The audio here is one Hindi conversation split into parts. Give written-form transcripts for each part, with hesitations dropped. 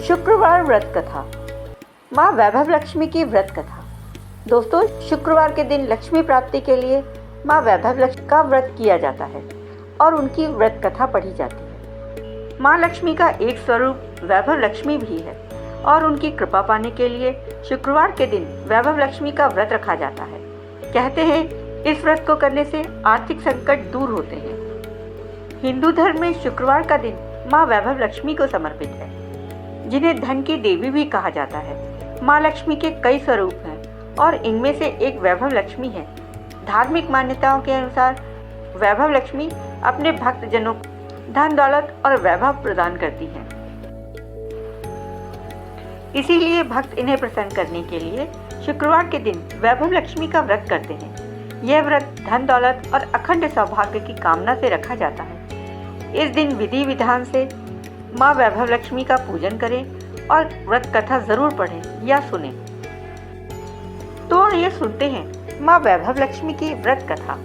शुक्रवार व्रत कथा। माँ वैभव लक्ष्मी की व्रत कथा। दोस्तों, शुक्रवार के दिन लक्ष्मी प्राप्ति के लिए माँ वैभव लक्ष्मी का व्रत किया जाता है और उनकी व्रत कथा पढ़ी जाती है। माँ लक्ष्मी का एक स्वरूप वैभव लक्ष्मी भी है और उनकी कृपा पाने के लिए शुक्रवार के दिन वैभव लक्ष्मी का व्रत रखा जाता है। कहते हैं इस व्रत को करने से आर्थिक संकट दूर होते हैं। हिंदू धर्म में शुक्रवार का दिन माँ वैभव लक्ष्मी को समर्पित है, जिन्हें धन की देवी भी कहा जाता है। माँ लक्ष्मी के कई स्वरूप हैं और इनमें से एक वैभव लक्ष्मी है। धार्मिक मान्यताओं के अनुसार वैभव लक्ष्मी अपने भक्त जनों को धन दौलत और वैभव प्रदान करती हैं। इसीलिए भक्त इन्हें प्रसन्न करने के लिए शुक्रवार के दिन वैभव लक्ष्मी का व्रत करते हैं। यह व्रत धन दौलत और अखंड सौभाग्य की कामना से रखा जाता है। इस दिन विधि विधान से माँ वैभव लक्ष्मी का पूजन करें और व्रत कथा जरूर पढ़ें या सुनें। तो आइए सुनते हैं माँ वैभव लक्ष्मी की व्रत कथा।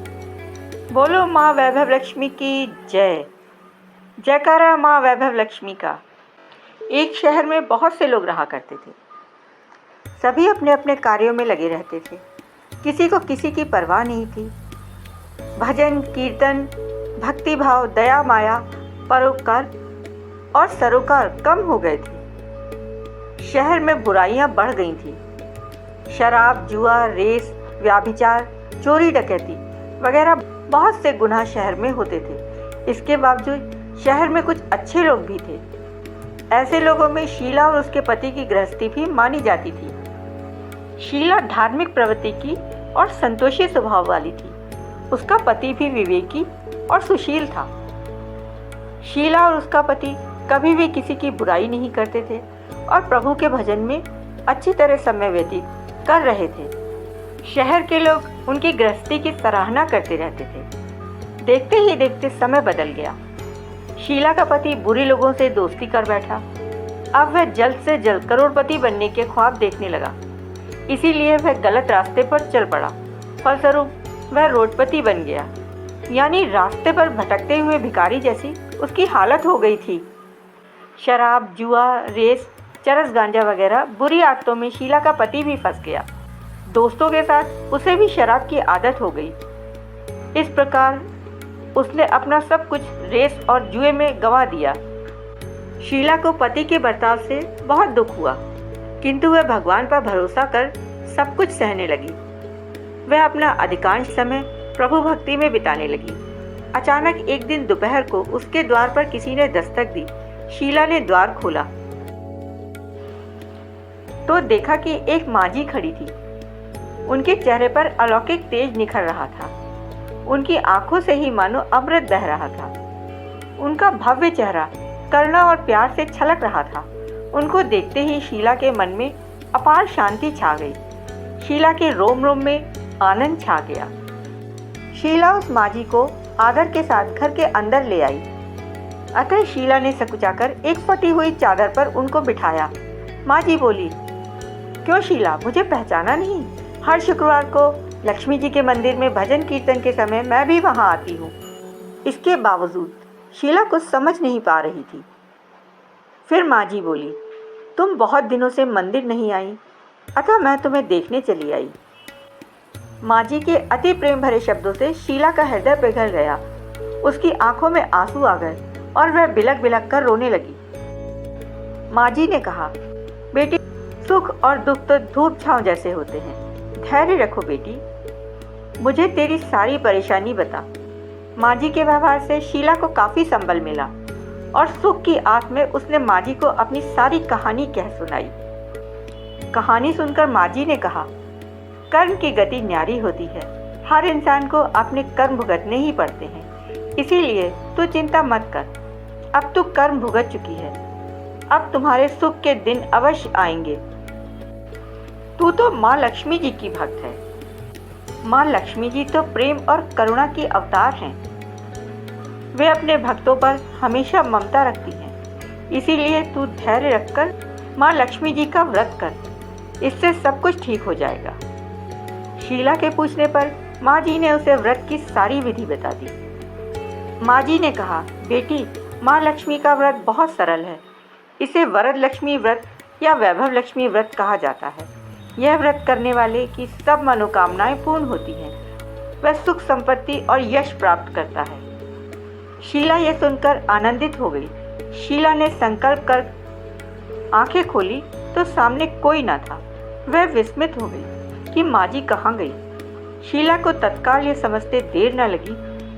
बोलो माँ वैभव लक्ष्मी की जय। जयकारा माँ वैभव लक्ष्मी का। एक शहर में बहुत से लोग रहा करते थे। सभी अपने अपने कार्यों में लगे रहते थे। किसी को किसी की परवाह नहीं थी। भजन कीर्तन, भक्ति भाव, दया माया, परोपकार और सरोकार कम हो गए थे। शहर में बुराइयां बढ़ गई थी। शराब, जुआ, रेस, व्याभिचार, चोरी डकैती वगैरह बहुत से गुनाह शहर में होते थे। इसके बावजूद शहर में कुछ अच्छे लोग भी थे। ऐसे लोगों में शीला और उसके पति की गृहस्थी भी मानी जाती थी। शीला धार्मिक प्रवृत्ति की और संतोषी स्वभाव वाली थी। उसका पति भी विवेकी और सुशील था। शीला और उसका पति कभी भी किसी की बुराई नहीं करते थे और प्रभु के भजन में अच्छी तरह समय व्यतीत कर रहे थे। शहर के लोग उनकी गृहस्थी की सराहना करते रहते थे। देखते ही देखते समय बदल गया। शीला का पति बुरे लोगों से दोस्ती कर बैठा। अब वह जल्द से जल्द करोड़पति बनने के ख्वाब देखने लगा। इसीलिए वह गलत रास्ते पर चल पड़ा। फलस्वरूप वह रोडपति बन गया, यानी रास्ते पर भटकते हुए भिखारी जैसी उसकी हालत हो गई थी। शराब, जुआ, रेस, चरस गांजा वगैरह बुरी आदतों में शीला का पति भी फंस गया। दोस्तों के साथ उसे भी शराब की आदत हो गई। इस प्रकार उसने अपना सब कुछ रेस और जुए में गंवा दिया। शीला को पति के बर्ताव से बहुत दुख हुआ, किंतु वह भगवान पर भरोसा कर सब कुछ सहने लगी। वह अपना अधिकांश समय प्रभु भक्ति में बिताने लगी। अचानक एक दिन दोपहर को उसके द्वार पर किसी ने दस्तक दी। शीला ने द्वार खोला तो देखा कि एक मांझी खड़ी थी। उनके चेहरे पर अलौकिक तेज निखर रहा था। उनकी आंखों से ही मानो अमृत बह रहा था। उनका भव्य चेहरा करुणा और प्यार से छलक रहा था। उनको देखते ही शीला के मन में अपार शांति छा गई। शीला के रोम रोम में आनंद छा गया। शीला उस मांझी को आदर के साथ घर के अंदर ले आई। अतः शीला ने सकुचाकर एक फटी हुई चादर पर उनको बिठाया। मांझी बोली, क्यों शीला, मुझे पहचाना नहीं? हर शुक्रवार को लक्ष्मी जी के मंदिर में भजन कीर्तन के समय मैं भी वहां आती हूँ। इसके बावजूद शीला कुछ समझ नहीं पा रही थी। फिर मांझी बोली, तुम बहुत दिनों से मंदिर नहीं आई, अतः मैं तुम्हें देखने चली आई। मांझी के अति प्रेम भरे शब्दों से शीला का हृदय पिघल गया। उसकी आंखों में आंसू आ गए और वह बिलक बिलक कर रोने लगी। मांझी ने कहा, बेटी, सुख और दुख तो धूप छांव जैसे होते हैं। धैर्य रखो बेटी, मुझे तेरी सारी परेशानी बता। मांझी के व्यवहार से शीला को काफी संबल मिला और सुख की आंख में उसने मांझी को अपनी सारी कहानी कह सुनाई। कहानी सुनकर मांझी ने कहा, कर्म की गति न्यारी होती है। हर इंसान को अपने कर्म भुगतने ही पड़ते हैं। इसीलिए तू चिंता मत कर। अब तू कर्म भुगत चुकी है। अब तुम्हारे सुख के दिन अवश्य आएंगे। तू तो माँ लक्ष्मी जी की भक्त है। माँ लक्ष्मी जी तो प्रेम और करुणा की अवतार हैं। वे अपने भक्तों पर हमेशा ममता रखती हैं। इसीलिए तू धैर्य रखकर माँ लक्ष्मी जी का व्रत कर। इससे सब कुछ ठीक हो जाएगा। शीला के पूछने पर मांझी ने उसे व्रत की सारी विधि बता दी। मांझी ने कहा, बेटी, माँ लक्ष्मी का व्रत बहुत सरल है। इसे वरद लक्ष्मी व्रत या वैभव लक्ष्मी व्रत कहा जाता है। यह व्रत करने वाले की सब मनोकामनाएं पूर्ण होती हैं। वह सुख संपत्ति और यश प्राप्त करता है। शीला यह सुनकर आनंदित हो गई। शीला ने संकल्प कर आंखें खोली तो सामने कोई न था। वह विस्मित हो गई कि माँ जी कहाँ गई। शीला को तत्काल ये समझते देर न लगी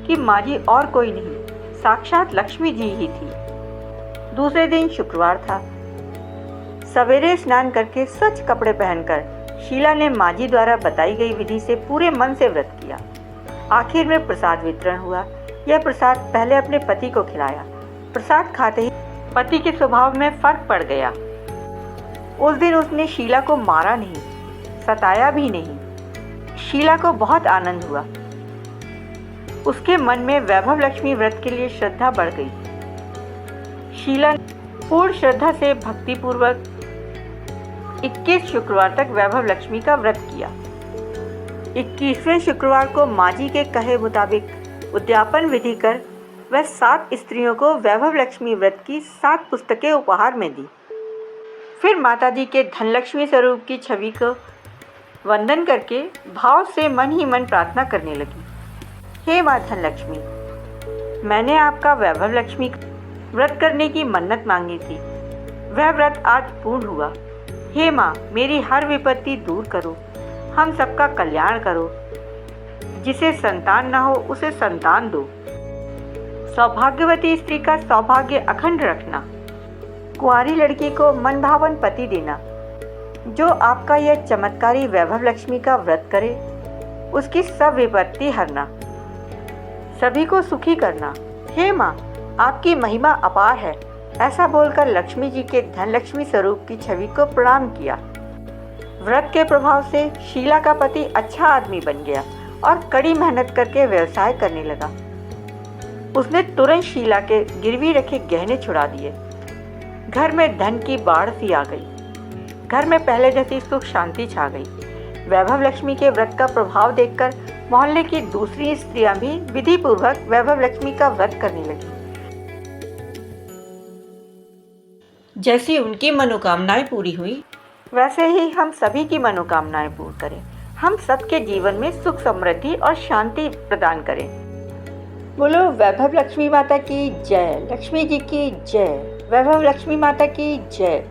कि माँ जी और कोई नहीं, साक्षात लक्ष्मी जी ही थी। दूसरे दिन शुक्रवार था। सवेरे स्नान करके स्वच्छ कपड़े पहनकर शीला ने माँ जी द्वारा बताई गई विधि से पूरे मन से व्रत किया। आखिर में प्रसाद वितरण हुआ। यह प्रसाद पहले अपने पति को खिलाया। प्रसाद खाते ही पति के स्वभाव में फर्क पड़ गया। उस दिन उसने शीला को मारा नहीं, सताया भी नहीं। शीला को बहुत आनंद हुआ। उसके मन में वैभव लक्ष्मी व्रत के लिए श्रद्धा बढ़ गई। शीला ने पूर्ण श्रद्धा से भक्तिपूर्वक 21 शुक्रवार तक वैभव लक्ष्मी का व्रत किया। 21वें शुक्रवार को माँ जी के कहे मुताबिक उद्यापन विधि कर वह 7 स्त्रियों को वैभव लक्ष्मी व्रत की 7 पुस्तकें उपहार में दी। फिर माताजी के धनलक्ष्मी स्वरूप की छवि को वंदन करके भाव से मन ही मन प्रार्थना करने लगी। हे माँ धनलक्ष्मी, मैंने आपका वैभव लक्ष्मी व्रत करने की मन्नत मांगी थी। वह व्रत आज पूर्ण हुआ। हे माँ, मेरी हर विपत्ति दूर करो, हम सबका कल्याण करो। जिसे संतान न हो उसे संतान दो। सौभाग्यवती स्त्री का सौभाग्य अखंड रखना। कुंवारी लड़की को मनभावन पति देना। जो आपका यह चमत्कारी वैभव लक्ष्मी का व्रत करे उसकी सब विपत्ति हरना, सभी को सुखी करना। हे माँ, आपकी महिमा अपार है। ऐसा बोलकर लक्ष्मी जी के धनलक्ष्मी स्वरूप की छवि को प्रणाम किया। व्रत के प्रभाव से शीला का पति अच्छा आदमी बन गया और कड़ी मेहनत करके व्यवसाय करने लगा। उसने तुरंत शीला के गिरवी रखे गहने छुड़ा दिए। घर में धन की बाढ़ सी आ गई। घर में पहले जैसी सुख शांति छा गई। वैभव लक्ष्मी के व्रत का प्रभाव देखकर मोहल्ले की दूसरी स्त्रियां भी विधि पूर्वक वैभव लक्ष्मी का व्रत करने लगी। जैसी उनकी मनोकामनाएं पूरी हुई वैसे ही हम सभी की मनोकामनाएं पूर्ण करें। हम सबके जीवन में सुख समृद्धि और शांति प्रदान करें। बोलो वैभव लक्ष्मी माता की जय। लक्ष्मी जी की जय। वैभव लक्ष्मी माता की जय।